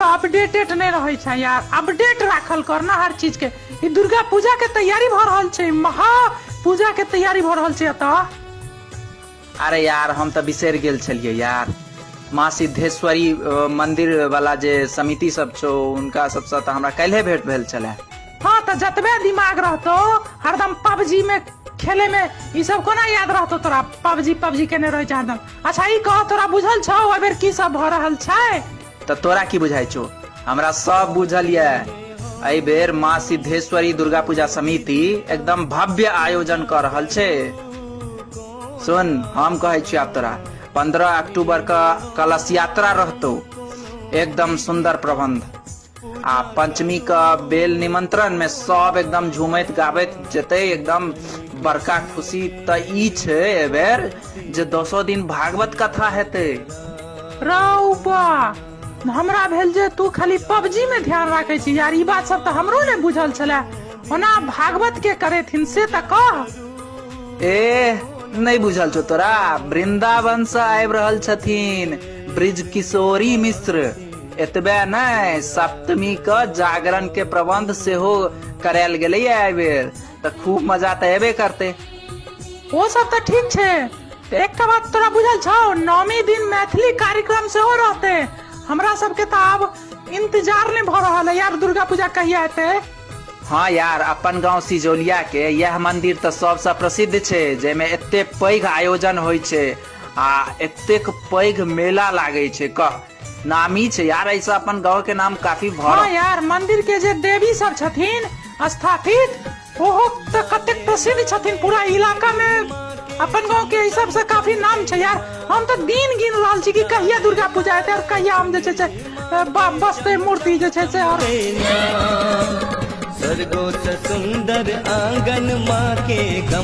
Updated नहीं रहे छै यार, अपडेट राखल करना हर चीज के। ई दुर्गा पूजा के तैयारी भ रहल छै, महा पूजा के तैयारी भ रहल छै एतऽ। अरे यार हम तो बिसर गेल छलिए यार, माँ सिद्धेश्वरी मंदिर वाला जे समिति सब छो उनका सबसे तो हमरा कल्हे भेंट भेल छले। हाँ तो जतबे दिमाग रहतो हरदम पबजी में खेले में ई सब कोना याद रहतो तोरा, पबजी केने रह हरदम। अच्छा ई कह तोरा बुझल छौ एहि बेर की सब भ रहल छै? तो तोरा की बुझाई छो? हमरा सब बुझल ये। एहि बेर माँ सिद्धेश्वरी दुर्गा पूजा समिति एकदम भव्य आयोजन कर रहल छे। सुन हम कहे छी आप तोरा 15 अक्टूबर का कलश यात्रा रहतो, एकदम सुंदर प्रबंध। आ पंचमी का बेल निमंत्रण में सब एकदम झूमैत गाबैत जते, एकदम बड़का खुशी त ई छे ए बेर जे 10 दिन भागवत कथा हेते। रौबा हमरा भेल जे तू खाली पबजी में ध्यान राखे छी यार, ई बात सब तो हमरो ने बुझल छले। ओना भागवत के करेथिन से त कह। ए नहीं बुझल छो तोरा? वृंदावन से आबि रहल छथिन ब्रिज किशोरी मिश्र। एतबे नहीं, सप्तमी का जागरण के प्रबंध सेहो करायल गेलै एहि बेर, त खूब मजा त एबे करते। वो सब तो ठीक छे, एक बात तोरा बुझल छौ, 9वीं दिन मैथिली कार्यक्रम सेहो रहते। हमरा सबके तो अब इंतजार नहीं भ रहल है यार, दुर्गा पूजा कहिया हेते। हाँ यार, अपन गांव सिजौलिया के यह मंदिर तो सबसे प्रसिद्ध छे, जेमे एते पैघ आयोजन होय छे आ एतेक पैघ मेला लागे छे। कह नामी छे यार, ऐसा अपन गांव के नाम काफी भर। हाँ यार, मंदिर के जे देवी सब छथिन स्थापित ओहो तो कतेक प्रसिद्ध छथिन पूरा इलाका में। अपन गांव के ई सब से काफी नाम छे यार। हम तो दिन गिन रहल छी कि कहिया दुर्गा पूजा हेते और कहिया हम जे छे बसते मूर्ति जे छे से। और स्वर्गो से सुंदर आंगन माँ के